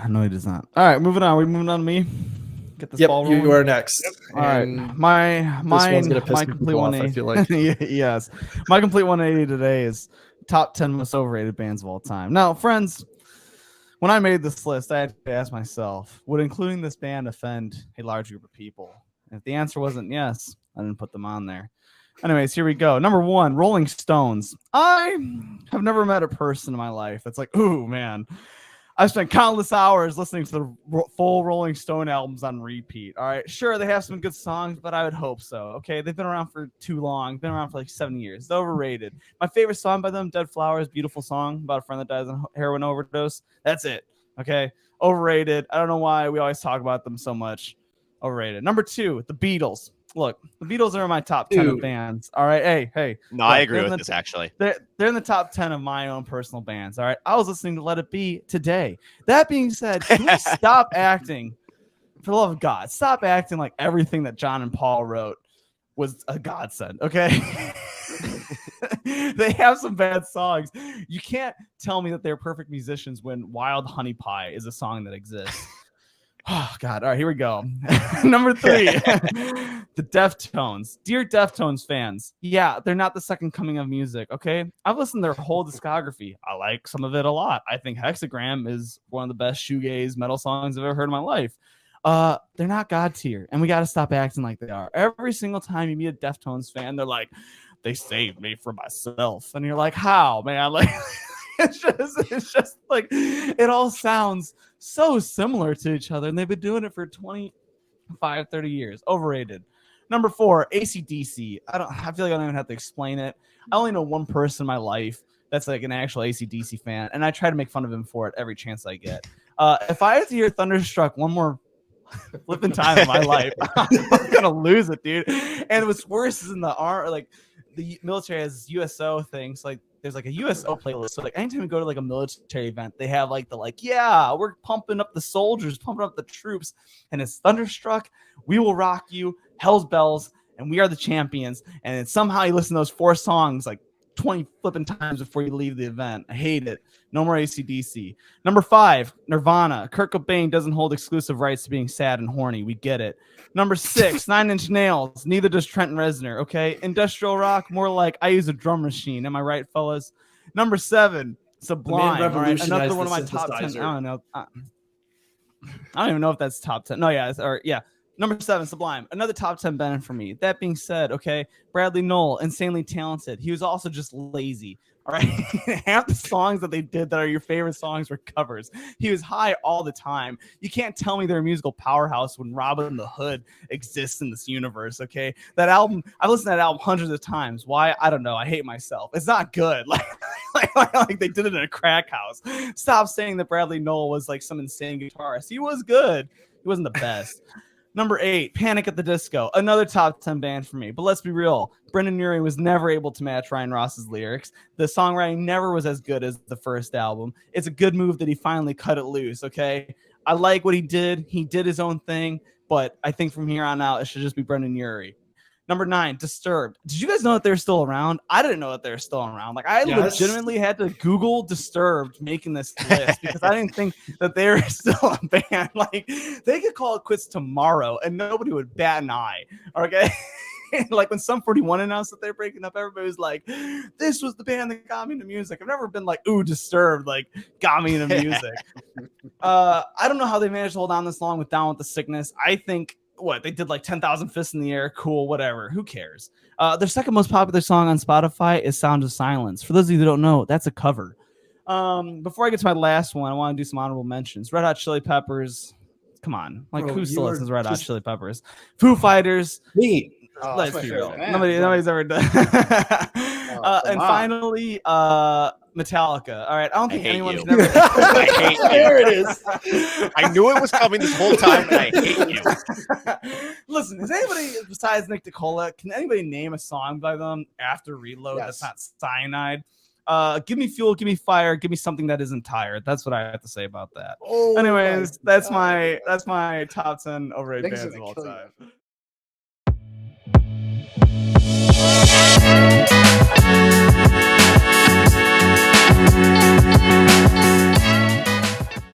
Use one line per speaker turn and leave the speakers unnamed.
No, he does not. All right, moving on. We're moving on to me. Get this ball rolling.
You are next.
All right, my complete
people off, I feel
180.
like.
Yes, my complete 180 today is top 10 most overrated bands of all time. Now, friends, when I made this list, I had to ask myself, would including this band offend a large group of people? And if the answer wasn't yes, I didn't put them on there. Anyways, here we go. Number 1, Rolling Stones. I have never met a person in my life that's like, ooh, man, I've spent countless hours listening to the full Rolling Stone albums on repeat. All right, sure, they have some good songs, but I would hope so. Okay, they've been around for too long. Been around for like 7 years. They're overrated. My favorite song by them, "Dead Flowers," beautiful song about a friend that dies on heroin overdose. That's it. Okay, overrated. I don't know why we always talk about them so much. Overrated. Number 2, the Beatles. Look, the Beatles are in my top 10 of bands. All right, hey.
No, I agree with this actually.
They're in the top 10 of my own personal bands. All right, I was listening to Let It Be today. That being said, can we stop acting, for the love of God, stop acting like everything that John and Paul wrote was a godsend. Okay, they have some bad songs. You can't tell me that they're perfect musicians when "Wild Honey Pie" is a song that exists. Oh, God. All right, here we go. Number 3, the Deftones. Dear Deftones fans, yeah, they're not the second coming of music, okay? I've listened to their whole discography. I like some of it a lot. I think Hexagram is one of the best shoegaze metal songs I've ever heard in my life. They're not God tier, and we got to stop acting like they are. Every single time you meet a Deftones fan, they're like, they saved me from myself. And you're like, how, man? Like... It's just like it all sounds so similar to each other, and they've been doing it for 25, 30 years. Overrated. Number 4, AC/DC. I feel like I don't even have to explain it. I only know one person in my life that's like an actual AC/DC fan, and I try to make fun of him for it every chance I get. If I have to hear Thunderstruck one more flipping time in my life, I'm gonna lose it, dude. And what's worse is in the military has USO things, like there's like a USO playlist. So like anytime we go to like a military event, they have like yeah, we're pumping up the soldiers, pumping up the troops, and it's Thunderstruck, We Will Rock You, Hell's Bells, and We Are the Champions. And then somehow you listen to those 4 songs like 20 flipping times before you leave the event. I hate it. No more AC/DC. Number 5, Nirvana. Kurt Cobain doesn't hold exclusive rights to being sad and horny. We get it. Number 6, 9 Inch Nails. Neither does Trenton Reznor. Okay, industrial rock, more like I use a drum machine. Am I right, fellas? Number 7, Sublime. All right, another one of my top 10. I don't know. I don't even know if that's top 10. No, yeah. Number 7, Sublime. Another top 10 band for me. That being said, okay, Bradley Nowell, insanely talented. He was also just lazy. All right, half the songs that they did that are your favorite songs were covers. He was high all the time. You can't tell me they're a musical powerhouse when Robin the Hood exists in this universe. Okay, that album, I've listened to that album hundreds of times. Why? I don't know. I hate myself. It's not good. Like they did it in a crack house. Stop saying that Bradley Nowell was like some insane guitarist. He was good. He wasn't the best. Number 8, Panic at the Disco, another top 10 band for me. But let's be real, Brendan Urie was never able to match Ryan Ross's lyrics. The songwriting never was as good as the first album. It's a good move that he finally cut it loose, okay? I like what he did. He did his own thing, but I think from here on out, it should just be Brendan Urie. Number 9, Disturbed. Did you guys know that they're still around? I didn't know that they're still around. Like, I legitimately had to Google Disturbed making this list because I didn't think that they were still a band. Like, they could call it quits tomorrow and nobody would bat an eye. Okay? Like, when Sum 41 announced that they're breaking up, everybody was like, this was the band that got me into music. I've never been like, ooh, Disturbed, like, got me into music. I don't know how they managed to hold on this long with Down with the Sickness. I think they did like 10,000 Fists in the Air. Cool, whatever. Who cares? Their second most popular song on Spotify is Sound of Silence. For those of you who don't know, that's a cover. Before I get to my last one, I want to do some honorable mentions. Red Hot Chili Peppers. Come on. Like, who still listens to Red Hot Chili Peppers? Foo Fighters.
Me.
Let's be real. Nobody's ever done. And finally, Metallica. All right. I don't think anyone's never.
I hate you.
There it is.
I knew it was coming this whole time, and I hate you.
Listen, is anybody besides Nick DiCola, can anybody name a song by them after Reload that's not Cyanide? Give me fuel, give me fire, give me something that isn't tired. That's what I have to say about that. Anyways, that's my top 10 overrated bands of all time.